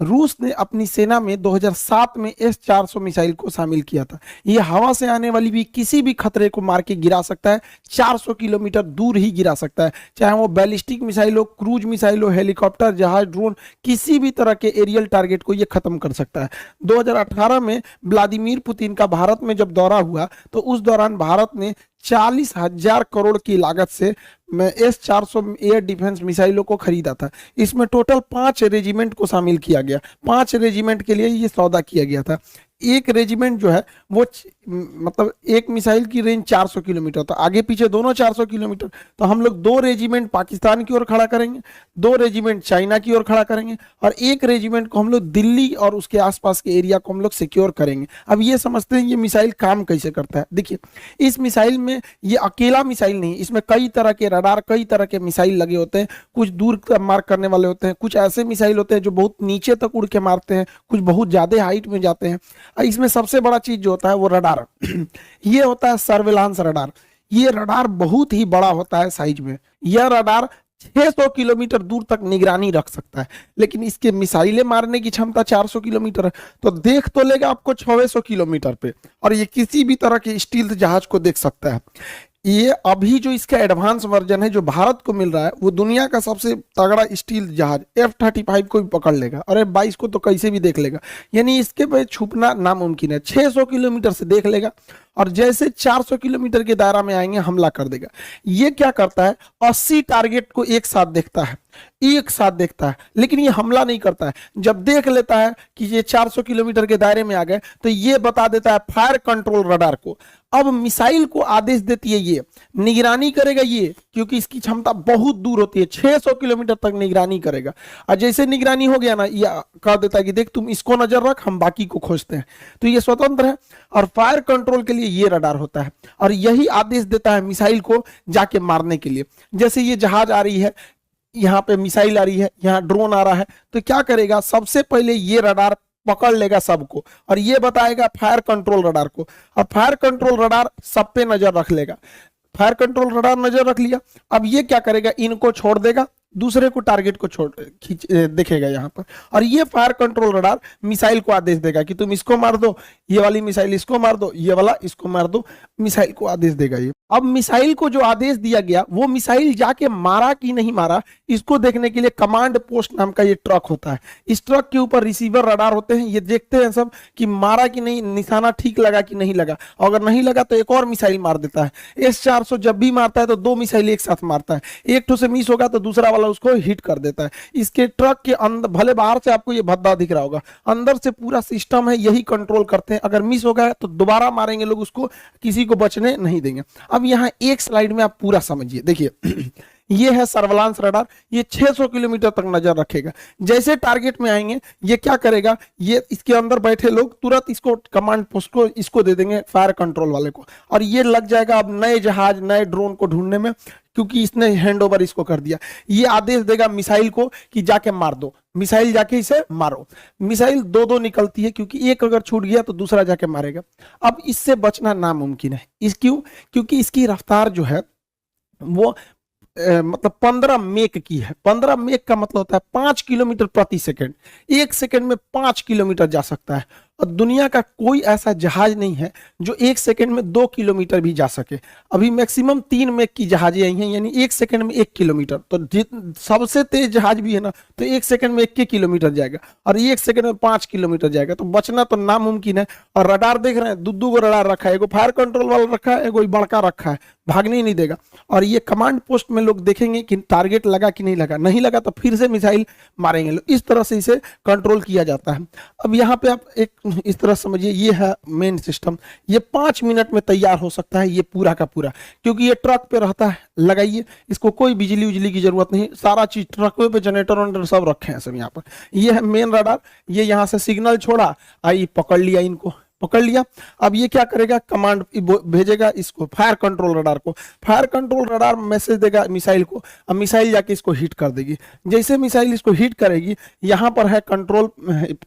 रूस ने अपनी सेना में 2007 में S-400 मिसाइल को शामिल किया था। ये हवा से आने वाली भी किसी भी खतरे को मार के गिरा सकता है, 400 किलोमीटर दूर ही गिरा सकता है, चाहे वो बैलिस्टिक मिसाइल हो, क्रूज मिसाइल हो, हेलीकॉप्टर, जहाज, ड्रोन, किसी भी तरह के एरियल टारगेट को ये खत्म कर सकता है। 2018 में व्लादिमीर पुतिन का भारत में जब दौरा हुआ तो उस दौरान भारत ने 40,000 करोड़ की लागत से S-400 एयर डिफेंस मिसाइलों को खरीदा था। इसमें टोटल 5 रेजिमेंट को शामिल किया गया, 5 रेजिमेंट के लिए ये सौदा किया गया था। एक रेजिमेंट जो है वो मतलब एक मिसाइल की रेंज 400 किलोमीटर, तो आगे पीछे दोनों 400 किलोमीटर, तो हम लोग 2 रेजिमेंट पाकिस्तान की ओर खड़ा करेंगे, 2 रेजिमेंट चाइना की ओर खड़ा करेंगे और एक रेजिमेंट को हम लोग दिल्ली और उसके आसपास के एरिया को हम लोग सिक्योर करेंगे। अब ये समझते हैं ये मिसाइल काम कैसे करता है। देखिए, इस मिसाइल में ये अकेला मिसाइल नहीं, इसमें कई तरह के रडार, कई तरह के मिसाइल लगे होते हैं। कुछ दूर मार करने वाले होते हैं, कुछ ऐसे मिसाइल होते हैं जो बहुत नीचे तक उड़ के मारते हैं, कुछ बहुत ज्यादा हाइट में जाते हैं। इसमें सबसे बड़ा चीज जो होता है वो रडार ये होता है सर्विलांस रडार। ये रडार बहुत ही बड़ा होता है साइज में। यह रडार 600 किलोमीटर दूर तक निगरानी रख सकता है, लेकिन इसके मिसाइलें मारने की क्षमता 400 किलोमीटर है, तो देख तो लेगा आपको 600 किलोमीटर पे, और ये किसी भी तरह के स्टील्थ जहाज को देख सकता है। ये अभी जो इसका एडवांस वर्जन है जो भारत को मिल रहा है वो दुनिया का सबसे तगड़ा स्टील जहाज F-35 को भी पकड़ लेगा और F-22 को तो कैसे भी देख लेगा, यानी इसके पे छुपना नामुमकिन है। 600 किलोमीटर से देख लेगा और जैसे 400 किलोमीटर के दायरा में आएंगे हमला कर देगा। ये क्या करता है, 80 टारगेट को एक साथ देखता है, लेकिन ये हमला नहीं करता है। जब देख लेता है कि ये 400 किलोमीटर के दायरे में आ गए तो ये बता देता है फायर कंट्रोल रडार को। अब मिसाइल को आदेश देती है, ये निगरानी करेगा ये, क्योंकि इसकी क्षमता बहुत दूर होती है, 600 किलोमीटर तक निगरानी करेगा। और जैसे निगरानी हो गया ना, ये कह देता है कि देख तुम इसको नजर रख, हम बाकी को खोजते हैं। तो ये स्वतंत्र है और फायर कंट्रोल के लिए ये रडार होता है और यही आदेश देता है मिसाइल को जाके मारने के लिए। जैसे ये जहाज आ रही है, यहाँ पे मिसाइल आ रही है, यहाँ ड्रोन आ रहा है, तो क्या करेगा, सबसे पहले ये रडार पकड़ लेगा सबको और ये बताएगा फायर कंट्रोल रडार को, और फायर कंट्रोल रडार सब पे नजर रख लेगा। फायर कंट्रोल रडार नजर रख लिया, अब ये क्या करेगा, इनको छोड़ देगा, दूसरे को टारगेट को छोड़ देखेगा यहाँ पर, और ये फायर कंट्रोल रडार मिसाइल को आदेश देगा कि तुम इसको मार दो, ये वाली मिसाइल इसको मार दो, ये वाला इसको मार दो, मिसाइल को आदेश देगा ये। अब मिसाइल को जो आदेश दिया गया वो मिसाइल जाके मारा कि नहीं मारा, इसको देखने के लिए कमांड पोस्ट नाम का ये ट्रक होता है। इस ट्रक के ऊपर रिसीवर रडार होते हैं, ये देखते हैं सब कि मारा कि नहीं, निशाना ठीक लगा कि नहीं लगा। अगर नहीं लगा तो एक और मिसाइल मार देता है। S-400 जब भी मारता है तो 2 मिसाइल एक साथ मारता है, एक तो से मिस होगा तो दूसरा वाला उसको हिट कर देता है। इसके ट्रक के अंदर, भले बाहर से आपको ये भद्दा दिख रहा होगा, अंदर से पूरा सिस्टम है, यही कंट्रोल करते हैं। अगर मिस हो गया तो दोबारा मारेंगे लोग उसको, किसी को बचने नहीं देंगे। अब यहाँ एक स्लाइड में आप पूरा समझिए, देखिए ये है सर्विलांस रडार, ये 600 किलोमीटर तक नजर रखेगा। जैसे टारगेट में आएंगे ये क्या करेगा, ये इसके अंदर बैठे लोग तुरंत इसको कमांड पोस्ट को इसको दे देंगे, फायर कंट्रोल वाले को, और ये लग जाएगा अब नए जहाज, नए ड्रोन को ढूंढने में, क्योंकि इसने हैंडओवर इसको कर दिया। ये आदेश देगा मिसाइल को कि जाके मार दो, मिसाइल जाके इसे मारो। मिसाइल 2-2 निकलती है, क्योंकि एक अगर छूट गया तो दूसरा जाके मारेगा। अब इससे बचना नामुमकिन है। क्योंकि इसकी रफ्तार जो है वो मतलब 15 मेक की है। 15 मेक का मतलब होता है 5 किलोमीटर प्रति सेकंड, 1 सेकंड में 5 किलोमीटर जा सकता है। और दुनिया का कोई ऐसा जहाज नहीं है जो 1 सेकंड में 2 किलोमीटर भी जा सके। अभी मैक्सिमम 3 मेक की जहाजें आई हैं, यानी 1 सेकंड में 1 किलोमीटर। तो सबसे तेज जहाज भी है ना, तो 1 सेकंड में 1 किलोमीटर जाएगा और 1 सेकंड में 5 किलोमीटर जाएगा। तो बचना तो नामुमकिन है। और रडार देख रहे हैं, 2-2 गो रडार रखा है, एगो फायर कंट्रोल वाला रखा है, एगो बड़का रखा है, भागने ही नहीं देगा। और ये कमांड पोस्ट में लोग देखेंगे कि टारगेट लगा कि नहीं लगा, नहीं लगा तो फिर से मिसाइल मारेंगे लोग। इस तरह से इसे कंट्रोल किया जाता है। अब यहाँ पे आप एक इस तरह समझिए, ये है मेन सिस्टम। ये 5 मिनट में तैयार हो सकता है, ये पूरा का पूरा, क्योंकि ये ट्रक पे रहता है। लगाइए, इसको कोई बिजली उजली की जरूरत नहीं, सारा चीज ट्रक पे, जनरेटर वनरेटर सब रखे हैं सब यहाँ पर। ये है मेन रडार, ये यहाँ से सिग्नल छोड़ा, आई पकड़ लिया इनको, पकड़ लिया। अब ये क्या करेगा, कमांड भेजेगा इसको फायर कंट्रोल रडार को, फायर कंट्रोल रडार मैसेज देगा मिसाइल को, अब मिसाइल जाके इसको हिट कर देगी। जैसे मिसाइल इसको हिट करेगी, यहाँ पर है कंट्रोल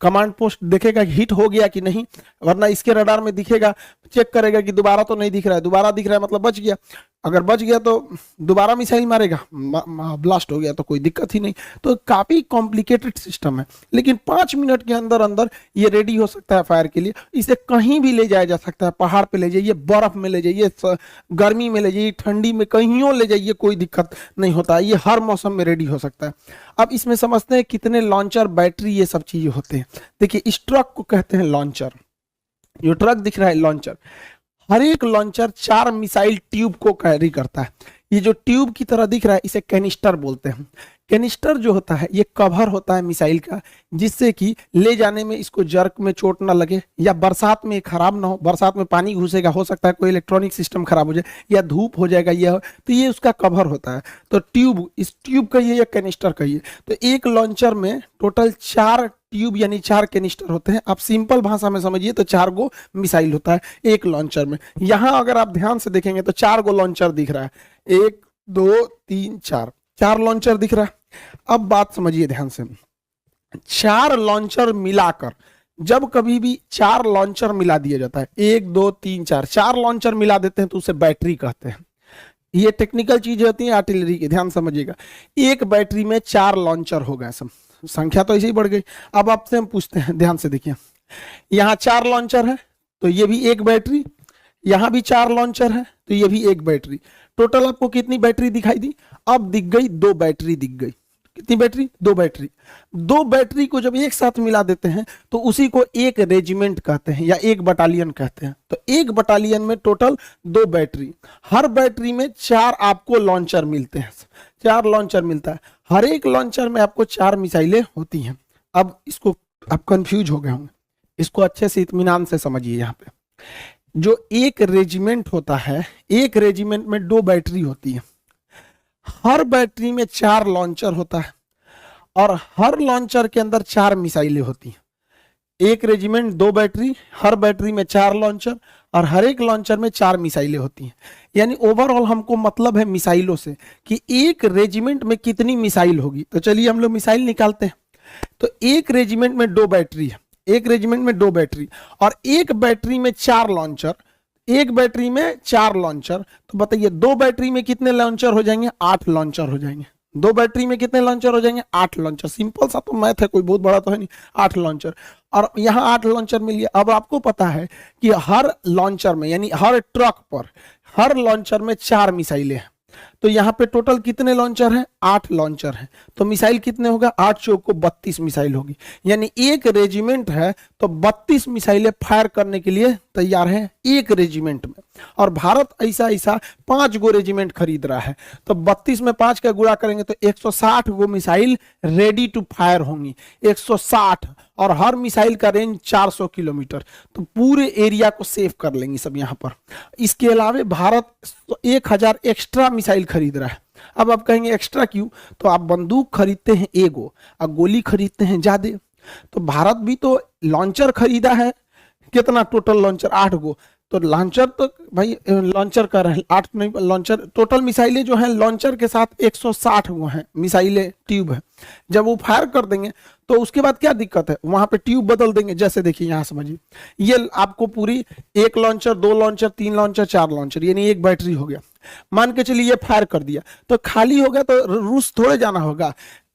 कमांड पोस्ट, देखेगा हिट हो गया कि नहीं, वरना इसके रडार में दिखेगा, चेक करेगा कि दोबारा तो नहीं दिख रहा है, दोबारा दिख रहा है मतलब बच गया, अगर बच गया तो दोबारा मिसाइल मारेगा, ब्लास्ट हो गया तो कोई दिक्कत ही नहीं। तो काफी कॉम्प्लिकेटेड सिस्टम है, लेकिन 5 मिनट के अंदर अंदर ये रेडी हो सकता है फायर के लिए। इसे कहीं भी ले जाया जा सकता है, पहाड़ पे ले जाइए, बर्फ में ले जाइए, गर्मी में ले जाइए, ठंडी में, कहीं ले जाइए, कोई दिक्कत नहीं होता, ये हर मौसम में रेडी हो सकता है। अब इसमें समझते हैं कितने लॉन्चर, बैटरी, ये सब चीजें होते हैं। देखिए इस ट्रक को कहते हैं लॉन्चर, जो ट्रक दिख रहा है लॉन्चर, हर एक लॉन्चर 4 मिसाइल ट्यूब को कैरी करता है। ये जो ट्यूब की तरह दिख रहा है इसे कैनिस्टर बोलते हैं। कैनिस्टर जो होता है ये कवर होता है मिसाइल का, जिससे कि ले जाने में इसको जर्क में चोट ना लगे, या बरसात में खराब ना हो, बरसात में पानी घुसेगा, हो सकता है कोई इलेक्ट्रॉनिक सिस्टम खराब हो जाए, या धूप हो जाएगा, यह तो ये उसका कवर होता है। तो ट्यूब, इस ट्यूब कहिए या कैनिस्टर कहिए। तो एक लॉन्चर में टोटल 4 ट्यूब यानी 4 कैनिस्टर होते हैं। आप सिंपल भाषा में समझिए तो 4 गो मिसाइल होता है एक लॉन्चर में। यहां अगर आप ध्यान से देखेंगे तो 4 गो लॉन्चर दिख रहा है, 1 2 3 4 लॉन्चर दिख रहा है। अब बात समझिए ध्यान से, 4 लॉन्चर मिलाकर, जब कभी भी 4 लॉन्चर मिला दिया जाता है, 1 2 3 4 लॉन्चर मिला देते हैं तो उसे बैटरी कहते हैं। ये टेक्निकल चीजें होती हैं आर्टिलरी की, ध्यान समझिएगा। एक बैटरी में 4 लॉन्चर हो गए, सब संख्या तो ऐसे ही बढ़ गई। अब आपसे हम पूछते हैं, ध्यान से देखिए, यहाँ 4 लॉन्चर है तो ये भी एक बैटरी, यहां भी 4 लॉन्चर है तो ये भी एक बैटरी। टोटल आपको कितनी बैटरी दिखाई दी? अब दिख गई 2 बैटरी दिख गई। कितनी बैटरी? 2 बैटरी। 2 बैटरी को जब एक साथ मिला देते हैं तो उसी को एक रेजिमेंट कहते हैं या एक बटालियन कहते हैं। तो एक बटालियन में टोटल 2 बैटरी, हर बैटरी में 4 आपको लॉन्चर मिलते हैं, 4 लॉन्चर मिलता है। हर एक लॉन्चर में आपको 4 मिसाइलें होती हैं। अब इसको आप कंफ्यूज हो गए होंगे, इसको अच्छे से इत्मीनान से समझिए। यहाँ पे जो एक रेजिमेंट होता है, एक रेजिमेंट में 2 बैटरी होती है, हर बैटरी में 4 लॉन्चर होता है और हर लॉन्चर के अंदर 4 मिसाइलें होती हैं। एक रेजिमेंट 2 बैटरी, हर बैटरी में 4 लॉन्चर और हर एक लॉन्चर में 4 मिसाइलें होती हैं। यानी ओवरऑल हमको मतलब है मिसाइलों से कि एक रेजिमेंट में कितनी मिसाइल होगी। तो चलिए हम लोग मिसाइल निकालते हैं। तो एक रेजिमेंट में 2 बैटरी है, एक रेजिमेंट में 2 बैटरी और एक बैटरी में 4 लॉन्चर, एक बैटरी में 4 लॉन्चर। तो बताइए 2 बैटरी में कितने लॉन्चर हो जाएंगे? 8 लॉन्चर हो जाएंगे। 2 बैटरी में कितने लॉन्चर हो जाएंगे? 8 लॉन्चर। सिंपल सा तो मैथ है, कोई बहुत बड़ा तो है नहीं। 8 लॉन्चर और यहाँ 8 लॉन्चर मिल गया। अब आपको पता है कि हर लॉन्चर में यानी हर ट्रक पर, हर लॉन्चर में 4 मिसाइलें हैं। तो यहाँ पे टोटल कितने लॉन्चर हैं? 8 लॉन्चर हैं। तो मिसाइल कितने होगा? 8 चौक को 32 मिसाइल होगी। यानी एक रेजिमेंट है तो 32 मिसाइलें फायर करने के लिए तैयार है एक रेजिमेंट में। और भारत ऐसा ऐसा 5 गो रेजिमेंट खरीद रहा है, तो 32 में 5 का गुणा करेंगे तो 160 गो मिसाइल रेडी टू फायर होंगी। 160 और हर मिसाइल का रेंज 400 किलोमीटर, तो पूरे एरिया को सेव कर लेंगे सब यहाँ पर। इसके अलावा भारत 1000 एक्स्ट्रा मिसाइल खरीद रहा है। अब आप कहेंगे एक्स्ट्रा क्यों? तो आप बंदूक खरीदते हैं एगो और गोली खरीदते हैं ज्यादा। तो भारत भी तो लॉन्चर खरीदा है, कितना टोटल लॉन्चर? 8 गो। तो लॉन्चर तो भाई लॉन्चर का रहे 8 नहीं, लॉन्चर टोटल मिसाइलें जो हैं लॉन्चर के साथ 160 वो हैं मिसाइलें, ट्यूब है। जब वो फायर कर देंगे तो उसके बाद क्या दिक्कत है? वहां पे ट्यूब बदल देंगे। जैसे देखिए यहाँ समझिए, ये आपको पूरी 1 लॉन्चर, 2 लॉन्चर, 3 लॉन्चर, 4 लॉन्चर, यानी एक बैटरी हो गया। मान के चलिए ये फायर कर दिया तो खाली हो गया, तो रूस थोड़े जाना होगा।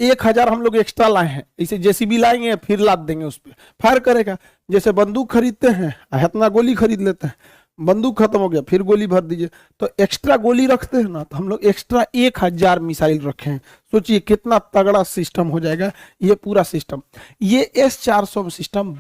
1000 हम लोग एक्स्ट्रा लाए हैं, इसे जेसीबी लाएंगे फिर लाद देंगे, उस पर फायर करेगा। जैसे बंदूक खरीदते हैं, इतना गोली खरीद लेते हैं, बंदूक खत्म हो गया फिर गोली भर दीजिए। तो एक्स्ट्रा गोली रखते हैं ना, तो हम लोग एक्स्ट्रा 1000 मिसाइल रखे हैं। सोचिए कितना तगड़ा सिस्टम हो जाएगा ये पूरा सिस्टम। ये S-400 सिस्टम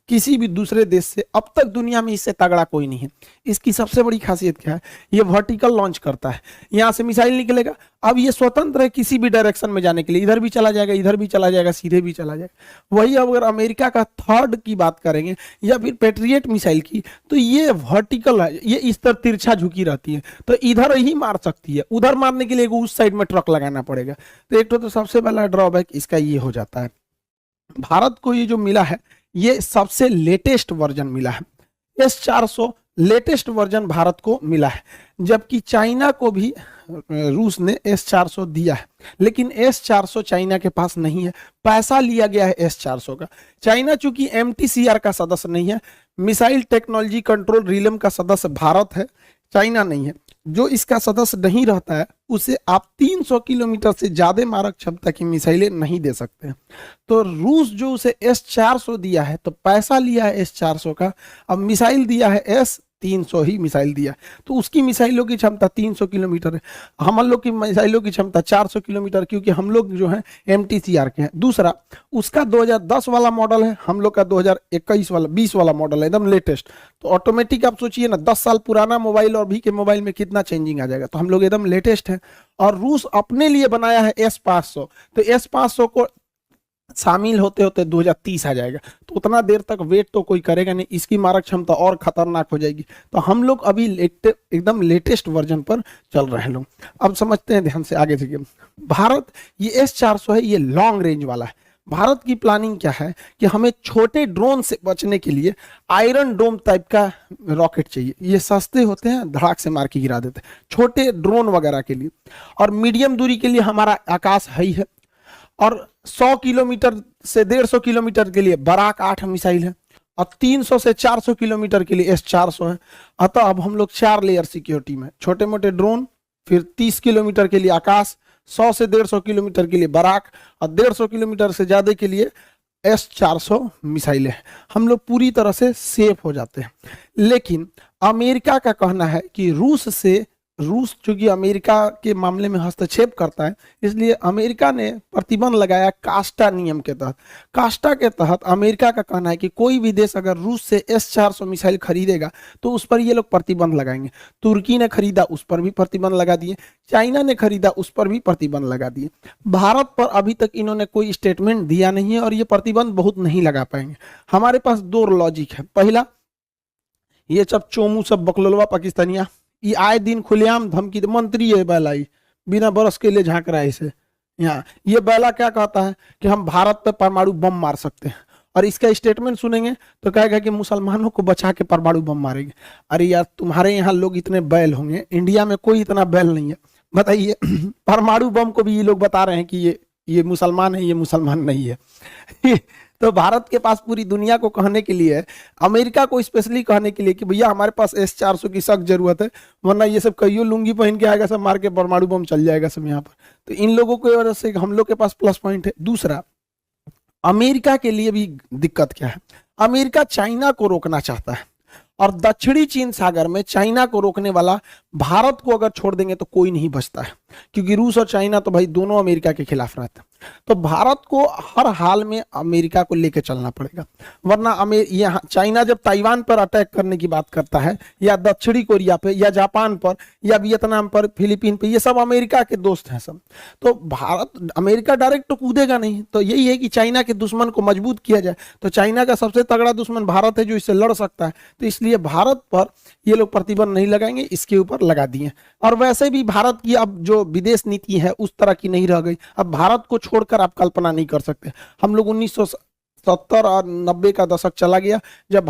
किसी भी दूसरे देश से अब तक दुनिया में इससे तगड़ा कोई नहीं है। इसकी सबसे बड़ी खासियत क्या है? ये वर्टिकल लॉन्च करता है, यहाँ से मिसाइल निकलेगा। अब ये स्वतंत्र है किसी भी डायरेक्शन में जाने के लिए, इधर भी चला जाएगा, इधर भी चला जाएगा, सीधे भी चला जाएगा। वही अगर अमेरिका का थर्ड की बात करेंगे या फिर पेट्रियट मिसाइल की, तो ये वर्टिकल है, ये इस तरह तिरछा झुकी रहती है, तो इधर ही मार सकती है। उधर मारने के लिए उस साइड में ट्रक लगाना पड़ेगा। तो एक तो सबसे पहला ड्रॉबैक इसका ये हो जाता है। भारत को ये जो मिला है ये सबसे लेटेस्ट वर्जन मिला है। S400 लेटेस्ट वर्जन भारत को मिला है, जबकि चाइना को भी रूस ने S400 दिया है, लेकिन S400 चाइना के पास नहीं है। पैसा लिया गया है S400 का। चाइना चूंकि MTCR का सदस्य नहीं है, मिसाइल टेक्नोलॉजी कंट्रोल रिलम का सदस्य भारत है, चाइना नहीं है। जो इसका सदस्य नहीं रहता है उसे आप 300 किलोमीटर से ज्यादा मारक क्षमता की मिसाइलें नहीं दे सकते हैं। तो रूस जो उसे S400 दिया है, तो पैसा लिया है S400 का, अब मिसाइल दिया है S300 ही मिसाइल दिया है, तो उसकी मिसाइलों की क्षमता 300 किलोमीटर है, हम लोग की मिसाइलों की क्षमता 400 किलोमीटर, क्योंकि हम लोग जो है MTCR के हैं। दूसरा, उसका 2010 वाला मॉडल है, हम लोग का 2021 वाला 20 वाला मॉडल है, एकदम लेटेस्ट। तो ऑटोमेटिक आप सोचिए ना, 10 साल पुराना मोबाइल और अभी के मोबाइल में कितना चेंजिंग आ जाएगा। तो हम लोग एकदम लेटेस्ट है। और रूस अपने लिए बनाया है S500, तो S500 को शामिल होते होते 2030 आ जाएगा। तो उतना देर तक वेट तो कोई करेगा नहीं, इसकी मारक क्षमता और खतरनाक हो जाएगी। तो हम लोग अभी एकदम लेटेस्ट वर्जन पर चल रहे हैं लोग। अब समझते हैं ध्यान से आगे से। भारत ये S400 है, ये लॉन्ग रेंज वाला है। भारत की प्लानिंग क्या है कि हमें छोटे ड्रोन से बचने के लिए आयरन डोम टाइप का रॉकेट चाहिए। ये सस्ते होते हैं, धड़ाक से मार के गिरा देते हैं, छोटे ड्रोन वगैरह के लिए। और मीडियम दूरी के लिए हमारा आकाश है ही है। और 100 किलोमीटर से 150 किलोमीटर के लिए बराक 8 मिसाइल है, और 300 से 400 किलोमीटर के लिए S400 है। अतः अब हम लोग 4 लेयर सिक्योरिटी में, छोटे मोटे ड्रोन, फिर 30 किलोमीटर के लिए आकाश, 100 से 150 किलोमीटर के लिए बराक, और 150 किलोमीटर से ज्यादा के लिए S400 मिसाइलें हैं। हम लोग पूरी तरह से सेफ हो जाते हैं। लेकिन अमेरिका का कहना है कि रूस चूंकि अमेरिका के मामले में हस्तक्षेप करता है, इसलिए अमेरिका ने प्रतिबंध लगाया कास्टा नियम के तहत। कास्टा के तहत अमेरिका का कहना है कि कोई भी देश अगर रूस से S400 मिसाइल खरीदेगा तो उस पर ये लोग प्रतिबंध लगाएंगे। तुर्की ने खरीदा, उस पर भी प्रतिबंध लगा दिए। चाइना ने खरीदा, उस पर भी प्रतिबंध लगा दिए। भारत पर अभी तक इन्होंने कोई स्टेटमेंट दिया नहीं है, और ये प्रतिबंध बहुत नहीं लगा पाएंगे। हमारे पास 2 लॉजिक है। पहला, ये सब चोमू सब बकलोलवा पाकिस्तानिया, ये आए दिन खुलेआम धमकी, मंत्री है बैलाई, बिना बरस के लिए झांक रहा है इसे यहाँ। ये बैला क्या कहता है कि हम भारत पे परमाणु बम मार सकते हैं, और इसका स्टेटमेंट सुनेंगे तो कहेगा कि मुसलमानों को बचा के परमाणु बम मारेंगे। अरे यार, तुम्हारे यहाँ लोग इतने बैल होंगे, इंडिया में कोई इतना बैल नहीं है, बताइए। परमाणु बम को भी ये लोग बता रहे हैं कि ये मुसलमान है, ये मुसलमान नहीं है। तो भारत के पास पूरी दुनिया को कहने के लिए, अमेरिका को स्पेशली कहने के लिए कि भैया हमारे पास S400 की सख्त जरूरत है, वरना ये सब कईयों लुंगी पहन के आएगा, सब मार के परमाणु बम चल जाएगा सब यहाँ पर। तो इन लोगों की वजह से हम लोग के पास प्लस पॉइंट है। दूसरा, अमेरिका के लिए भी दिक्कत क्या है, अमेरिका चाइना को रोकना चाहता है, और दक्षिणी चीन सागर में चाइना को रोकने वाला भारत को अगर छोड़ देंगे तो कोई नहीं बचता है, क्योंकि रूस और चाइना तो भाई दोनों अमेरिका के खिलाफ रहते हैं। तो भारत को हर हाल में अमेरिका को लेकर चलना पड़ेगा, वरना यहाँ चाइना जब ताइवान पर अटैक करने की बात करता है, या दक्षिणी कोरिया पे, या जापान पर, या वियतनाम पर, फिलीपीन पे, ये सब अमेरिका के दोस्त हैं सब। तो भारत, अमेरिका डायरेक्ट तो कूदेगा नहीं। तो यही है कि चाइना के दुश्मन को मजबूत किया जाए। तो चाइना का सबसे तगड़ा दुश्मन भारत है, जो इससे लड़ सकता है। तो इसलिए भारत पर ये लोग प्रतिबंध नहीं लगाएंगे, इसके ऊपर लगा दिए। और वैसे भी भारत की अब जो विदेश नीति है उस तरह की नहीं रह गई। अब भारत को छोड़कर आप कल्पना नहीं कर सकते। हम लोग 1970 और 90 का दशक चला गया, जब